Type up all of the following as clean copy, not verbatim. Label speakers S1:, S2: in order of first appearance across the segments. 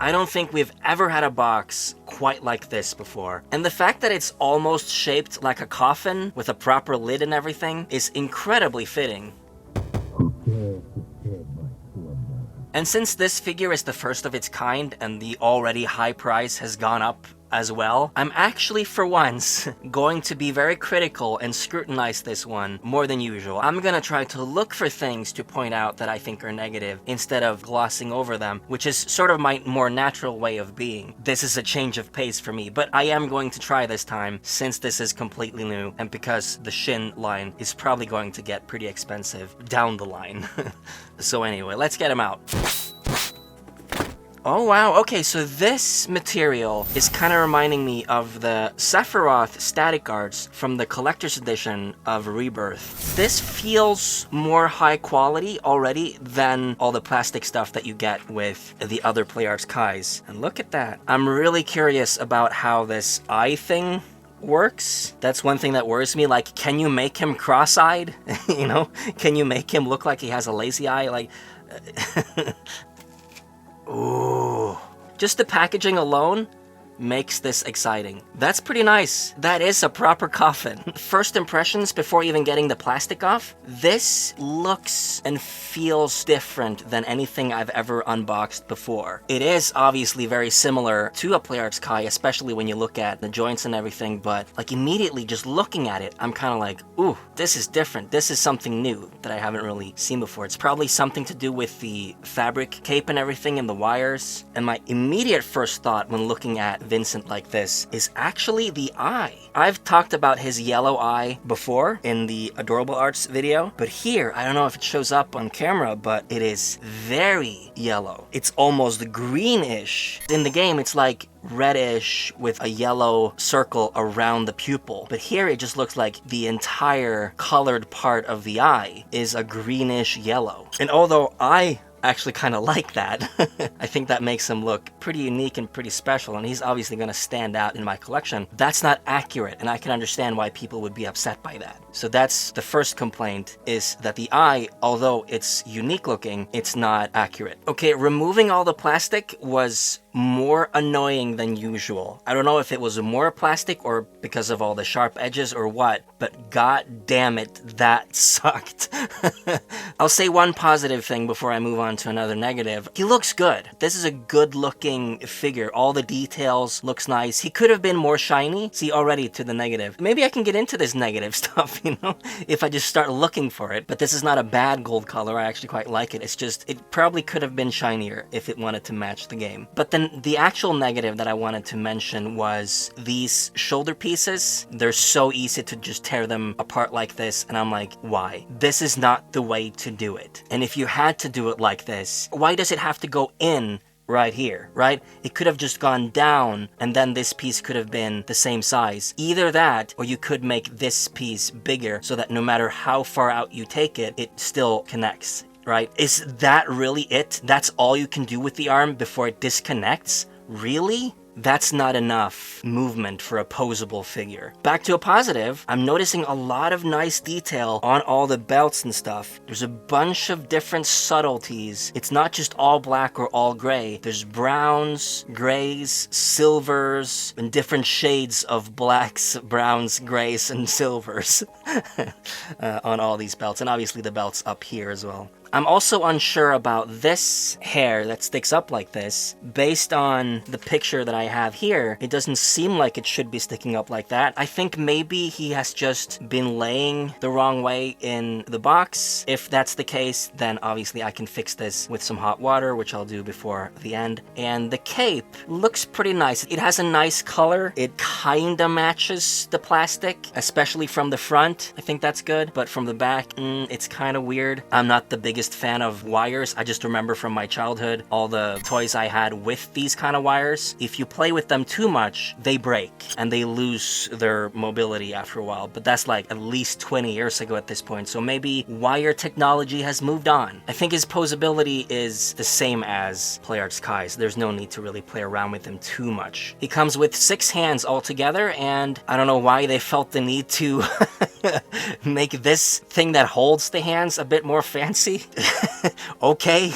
S1: I don't think we've ever had a box quite like this before. And the fact that it's almost shaped like a coffin with a proper lid and everything is incredibly fitting. And since this figure is the first of its kind and the already high price has gone up as well, I'm actually for once going to be very critical and scrutinize this one more than usual. I'm gonna try to look for things to point out that I think are negative instead of glossing over them, which is sort of my more natural way of being. This is a change of pace for me, but I am going to try this time since this is completely new and because the Shin line is probably going to get pretty expensive down the line. So anyway, let's get him out. Oh wow, okay, so this material is kind of reminding me of the Sephiroth static arts from the collector's edition of Rebirth. This feels more high quality already than all the plastic stuff that you get with the other Play Arts Kais. And look at that. I'm really curious about how this eye thing works. That's one thing that worries me. Like, can you make him cross-eyed? You know? Can you make him look like he has a lazy eye? Like... Ooh. Just the packaging alone makes this exciting. That's pretty nice. That is a proper coffin. First impressions before even getting the plastic off, this looks and feels different than anything I've ever unboxed before. It is obviously very similar to a Play Arts Kai, especially when you look at the joints and everything, but like immediately just looking at it, I'm kind of like, ooh, this is different. This is something new that I haven't really seen before. It's probably something to do with the fabric cape and everything and the wires. And my immediate first thought when looking at Vincent like this is actually the eye. I've talked about his yellow eye before in the Adorable Arts video, but here, I don't know if it shows up on camera, but it is very yellow. It's almost greenish. In the game, it's like reddish with a yellow circle around the pupil. But here it just looks like the entire colored part of the eye is a greenish yellow. And although I actually kind of like that, I think that makes him look pretty unique and pretty special, and he's obviously going to stand out in my collection. That's not accurate, and I can understand why people would be upset by that. So that's the first complaint, is that the eye, although it's unique looking, it's not accurate. Okay, removing all the plastic was more annoying than usual. I don't know if it was more plastic or because of all the sharp edges or what, but god damn it, that sucked. I'll say one positive thing before I move on to another negative. He looks good. This is a good looking figure. All the details looks nice. He could have been more shiny. See, already to the negative. Maybe I can get into this negative stuff, you know, if I just start looking for it. But this is not a bad gold color. I actually quite like it. It's just, it probably could have been shinier if it wanted to match the game. But then the actual negative that I wanted to mention was these shoulder pieces. They're so easy to just tear them apart like this, and I'm like, why? This is not the way to do it. And if you had to do it like this, why does it have to go in right here, right? It could have just gone down, and then this piece could have been the same size. Either that, or you could make this piece bigger so that no matter how far out you take it, it still connects. Right? Is that really it? That's all you can do with the arm before it disconnects? Really? That's not enough movement for a posable figure. Back to a positive, I'm noticing a lot of nice detail on all the belts and stuff. There's a bunch of different subtleties. It's not just all black or all gray. There's browns, grays, silvers, and different shades of blacks, browns, grays, and silvers on all these belts. And obviously the belts up here as well. I'm also unsure about this hair that sticks up like this. Based on the picture that I have here, it doesn't seem like it should be sticking up like that. I think maybe he has just been laying the wrong way in the box. If that's the case, then obviously I can fix this with some hot water, which I'll do before the end. And the cape looks pretty nice. It has a nice color. It kinda matches the plastic, especially from the front. I think that's good, but from the back, it's kinda weird. I'm not the biggest fan of wires. I just remember from my childhood all the toys I had with these kind of wires. If you play with them too much, they break and they lose their mobility after a while. But that's like at least 20 years ago at this point, so maybe wire technology has moved on. I think his posability is the same as Play Arts Kai's. There's no need to really play around with him too much. He comes with 6 hands altogether, and I don't know why they felt the need to make this thing that holds the hands a bit more fancy. Okay,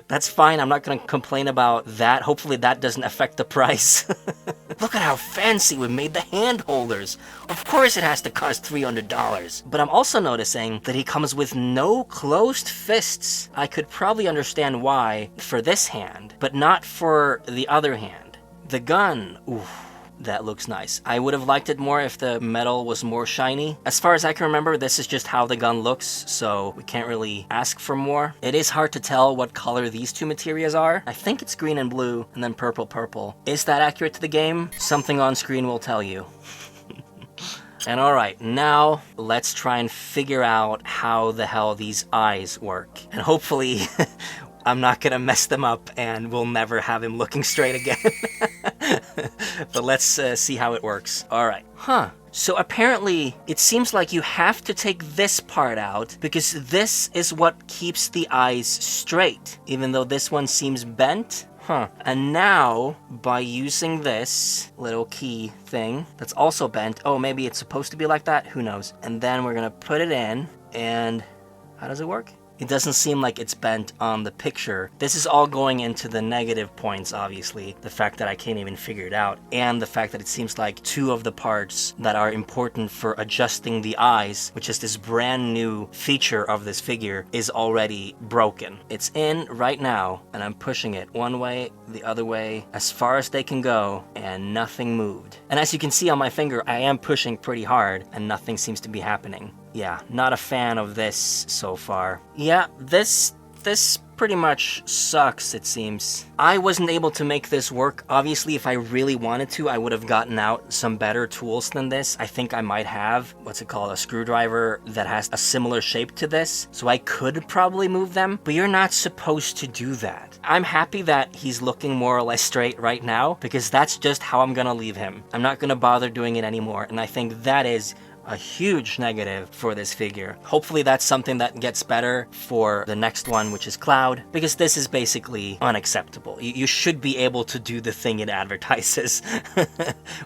S1: that's fine. I'm not gonna complain about that. Hopefully that doesn't affect the price. Look at how fancy we made the hand holders. Of course it has to cost $300. But I'm also noticing that he comes with no closed fists. I could probably understand why for this hand, but not for the other hand. The gun, ooh. That looks nice. I would have liked it more if the metal was more shiny. As far as I can remember, this is just how the gun looks, so we can't really ask for more. It is hard to tell what color these two materials are. I think it's green and blue, and then purple. Is that accurate to the game? Something on screen will tell you. And alright, now let's try and figure out how the hell these eyes work. And hopefully I'm not gonna mess them up and we'll never have him looking straight again. But let's see how it works. Alright. So apparently it seems like you have to take this part out because this is what keeps the eyes straight, even though this one seems bent. And now, by using this little key thing that's also bent, oh, maybe it's supposed to be like that? Who knows? And then we're gonna put it in, and how does it work? It doesn't seem like it's bent on the picture. This is all going into the negative points, obviously. The fact that I can't even figure it out. And the fact that it seems like two of the parts that are important for adjusting the eyes, which is this brand new feature of this figure, is already broken. It's in right now, and I'm pushing it one way, the other way, as far as they can go, and nothing moved. And as you can see on my finger, I am pushing pretty hard, and nothing seems to be happening. Yeah, not a fan of this so far. Yeah, this pretty much sucks, it seems. I wasn't able to make this work. Obviously, if I really wanted to, I would have gotten out some better tools than this. I think I might have, what's it called, a screwdriver that has a similar shape to this, so I could probably move them, but you're not supposed to do that. I'm happy that he's looking more or less straight right now, because that's just how I'm gonna leave him. I'm not gonna bother doing it anymore, and I think that is a huge negative for this figure. Hopefully that's something that gets better for the next one, which is Cloud, because this is basically unacceptable. You should be able to do the thing it advertises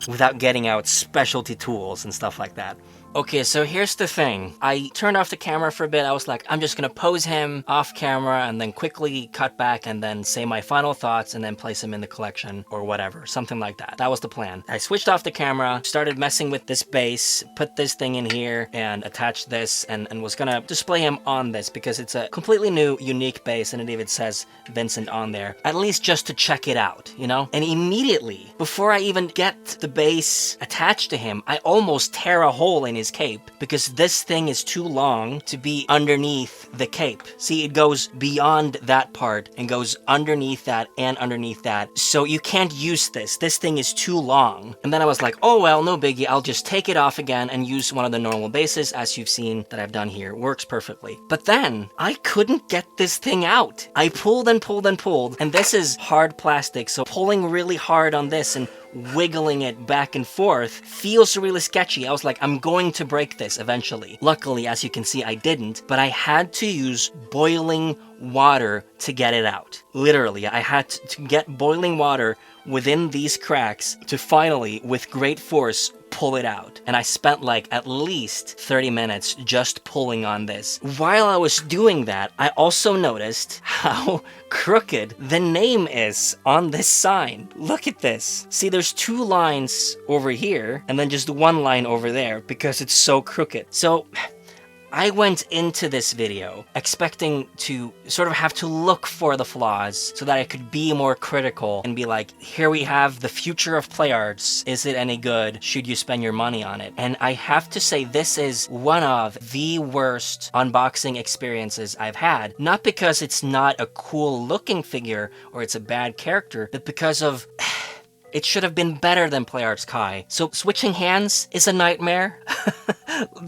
S1: without getting out specialty tools and stuff like that. Okay, so here's the thing. I turned off the camera for a bit. I was like, I'm just gonna pose him off camera and then quickly cut back and then say my final thoughts and then place him in the collection or whatever, something like that. That was the plan. I switched off the camera, started messing with this base, put this thing in here and attached this and was gonna display him on this because it's a completely new, unique base and it even says Vincent on there, at least just to check it out, you know? And immediately, before I even get the base attached to him, I almost tear a hole in his cape because this thing is too long to be underneath the cape. See, it goes beyond that part and goes underneath that and underneath that. So you can't use this. This thing is too long. And then I was like, oh well, no biggie. I'll just take it off again and use one of the normal bases as you've seen that I've done here. Works perfectly. But then I couldn't get this thing out. I pulled and pulled and pulled, and this is hard plastic, so pulling really hard on this and wiggling it back and forth feels really sketchy. I was like, I'm going to break this eventually. Luckily, as you can see, I didn't, but I had to use boiling water to get it out. Literally, I had to get boiling water within these cracks to finally, with great force, pull it out. And I spent like at least 30 minutes just pulling on this. While I was doing that, I also noticed how crooked the name is on this sign. Look at this. See, there's two lines over here and then just one line over there because it's so crooked. So I went into this video expecting to sort of have to look for the flaws so that I could be more critical and be like, here we have the future of play arts. Is it any good? Should you spend your money on it? And I have to say this is one of the worst unboxing experiences I've had. Not because it's not a cool looking figure or it's a bad character, but because of it should have been better than Play Arts Kai. So switching hands is a nightmare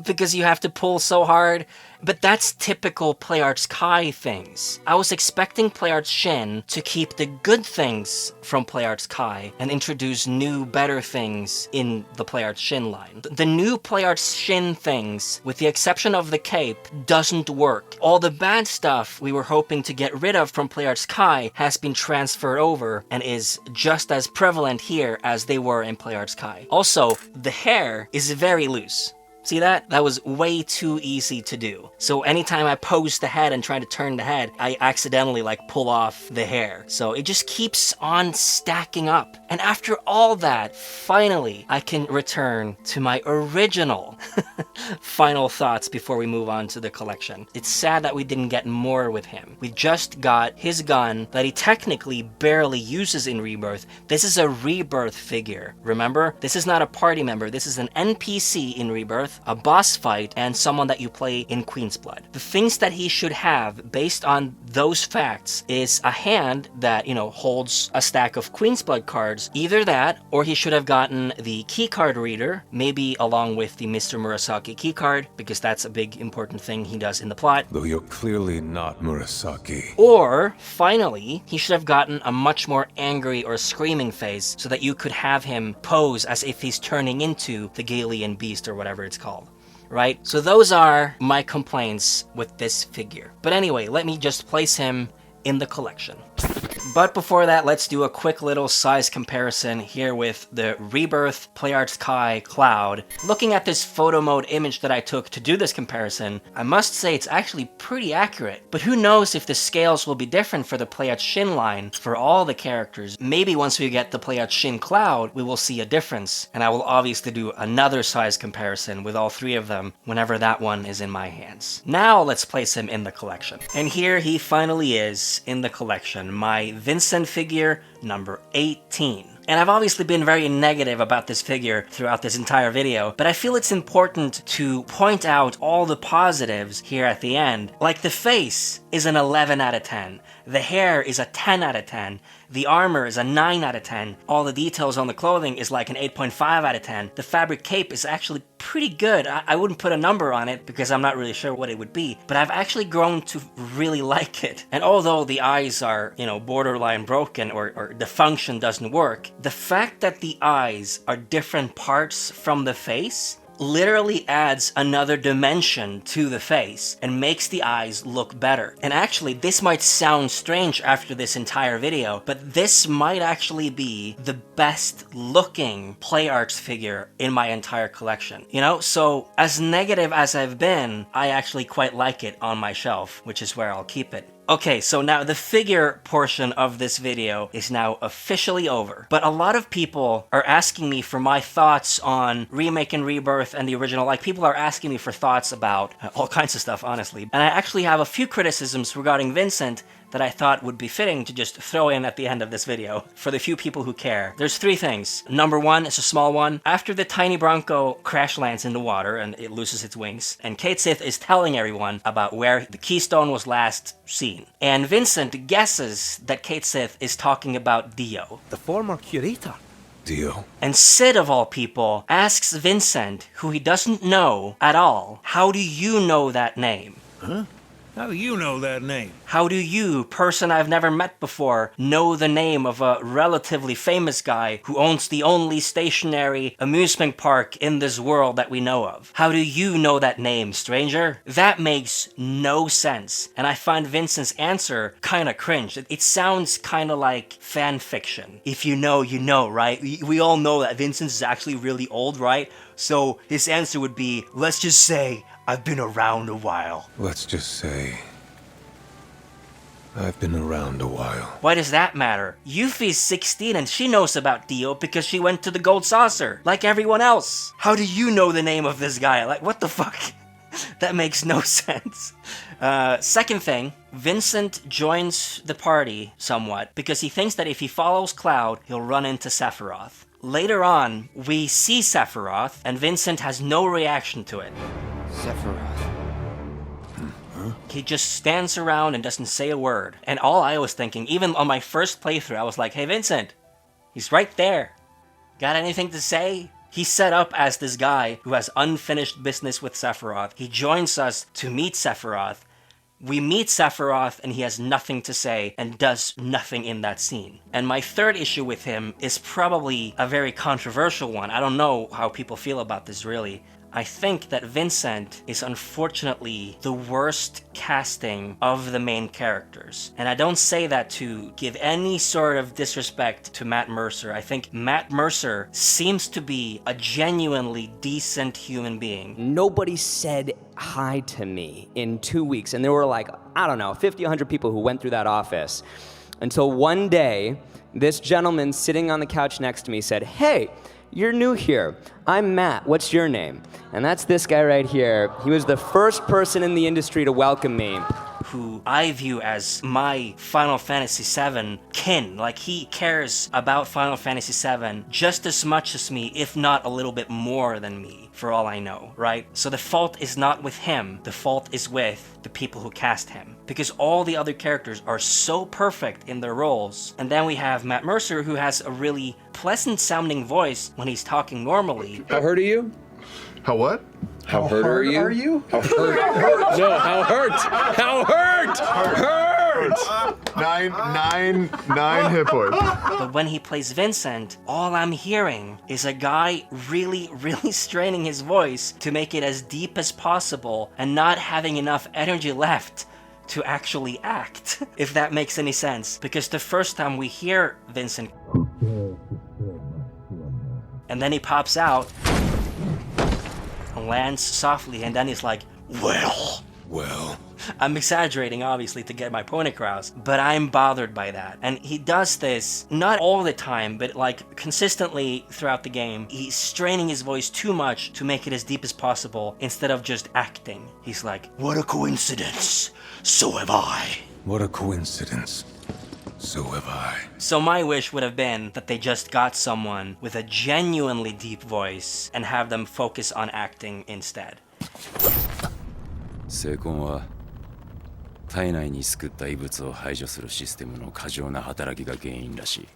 S1: because you have to pull so hard. But that's typical Play Arts Kai things. I was expecting Play Arts Shin to keep the good things from Play Arts Kai and introduce new, better things in the Play Arts Shin line. The new Play Arts Shin things, with the exception of the cape, doesn't work. All the bad stuff we were hoping to get rid of from Play Arts Kai has been transferred over and is just as prevalent here as they were in Play Arts Kai. Also, the hair is very loose. See that? That was way too easy to do. So anytime I pose the head and try to turn the head, I accidentally like pull off the hair. So it just keeps on stacking up. And after all that, finally, I can return to my original final thoughts before we move on to the collection. It's sad that we didn't get more with him. We just got his gun that he technically barely uses in Rebirth. This is a Rebirth figure, remember? This is not a party member. This is an NPC in Rebirth, a boss fight, and someone that you play in Queen's Blood. The things that he should have based on those facts is a hand that, you know, holds a stack of Queen's Blood cards. Either that, or he should have gotten the keycard reader, maybe along with the Mr. Murasaki keycard, because that's a big important thing he does in the plot.
S2: Though you're clearly not Murasaki.
S1: Or, finally, he should have gotten a much more angry or screaming face so that you could have him pose as if he's turning into the Galian beast or whatever it's called. Right? So those are my complaints with this figure. But anyway, let me just place him in the collection. But before that, let's do a quick little size comparison here with the Rebirth PlayArts Kai Cloud. Looking at this photo mode image that I took to do this comparison, I must say it's actually pretty accurate. But who knows if the scales will be different for the PlayArts Shin line for all the characters. Maybe once we get the PlayArts Shin Cloud, we will see a difference. And I will obviously do another size comparison with all three of them whenever that one is in my hands. Now let's place him in the collection. And here he finally is in the collection, my Vincent figure number 18. And I've obviously been very negative about this figure throughout this entire video, but I feel it's important to point out all the positives here at the end. Like the face is an 11 out of 10. The hair is a 10 out of 10. The armor is a 9 out of 10. All the details on the clothing is like an 8.5 out of 10. The fabric cape is actually pretty good. I wouldn't put a number on it because I'm not really sure what it would be, but I've actually grown to really like it. And although the eyes are, you know, borderline broken or the function doesn't work, the fact that the eyes are different parts from the face literally adds another dimension to the face and makes the eyes look better. And actually, this might sound strange after this entire video, but this might actually be the best looking PlayArts figure in my entire collection. You know, so as negative as I've been, I actually quite like it on my shelf, which is where I'll keep it. Okay, so now the figure portion of this video is now officially over. But a lot of people are asking me for my thoughts on Remake and Rebirth and the original. Like, people are asking me for thoughts about all kinds of stuff, honestly. And I actually have a few criticisms regarding Vincent that I thought would be fitting to just throw in at the end of this video for the few people who care. There's three things. Number one, it's a small one. After the tiny Bronco crash lands in the water and it loses its wings, and Kate Sith is telling everyone about where the Keystone was last seen. And Vincent guesses that Kate Sith is talking about Dio,
S3: the former curator.
S2: Dio.
S1: And Sid, of all people, asks Vincent, who he doesn't know at all, how do you know that name?
S3: Huh? How do you know that name?
S1: How do you, person I've never met before, know the name of a relatively famous guy who owns the only stationary amusement park in this world that we know of? How do you know that name, stranger? That makes no sense. And I find Vincent's answer kinda cringe. It sounds kinda like fan fiction. If you know, you know, right? We all know that Vincent is actually really old, right? So his answer would be, let's just say, I've been around a while.
S2: Let's just say I've been around a while.
S1: Why does that matter? Yuffie's 16 and she knows about Dio because she went to the Gold Saucer, like everyone else. How do you know the name of this guy? Like, what the fuck? That makes no sense. Second thing, Vincent joins the party somewhat because he thinks that if he follows Cloud, he'll run into Sephiroth. Later on, we see Sephiroth, and Vincent has no reaction to it.
S3: Sephiroth.
S2: Huh?
S1: He just stands around and doesn't say a word. And all I was thinking, even on my first playthrough, I was like, hey Vincent, he's right there. Got anything to say? He's set up as this guy who has unfinished business with Sephiroth. He joins us to meet Sephiroth. We meet Sephiroth and he has nothing to say and does nothing in that scene. And my third issue with him is probably a very controversial one. I don't know how people feel about this really. I think that Vincent is unfortunately the worst casting of the main characters. And I don't say that to give any sort of disrespect to Matt Mercer. I think Matt Mercer seems to be a genuinely decent human being.
S4: Nobody said hi to me in 2 weeks. And there were like, I don't know, 50, 100 people who went through that office. Until one day, this gentleman sitting on the couch next to me said, "Hey, you're new here. I'm Matt. What's your name?" And that's this guy right here. He was the first person in the industry to welcome me.
S1: Who I view as my Final Fantasy VII kin. Like, he cares about Final Fantasy VII just as much as me, if not a little bit more than me, for all I know, right? So the fault is not with him. The fault is with the people who cast him. Because all the other characters are so perfect in their roles. And then we have Matt Mercer, who has a really pleasant-sounding voice when he's talking normally.
S5: How hurt are you?
S6: How what?
S5: How hurt are you? How hurt? No, how hurt? How hurt? Hurt!
S6: Nine hit points.
S1: But when he plays Vincent, all I'm hearing is a guy really, really straining his voice to make it as deep as possible and not having enough energy left to actually act, if that makes any sense. Because the first time we hear Vincent, and then he pops out and lands softly, and then he's like, well. I'm exaggerating, obviously, to get my point across, but I'm bothered by that. And he does this, not all the time, but like consistently throughout the game. He's straining his voice too much to make it as deep as possible instead of just acting. He's like, what a coincidence, so have I.
S2: What a coincidence. So have I.
S1: So my wish would have been that they just got someone with a genuinely deep voice and have them focus on acting instead.
S7: 聖魂は体内に救った異物を排除するシステムの過剰な働きが原因らしい。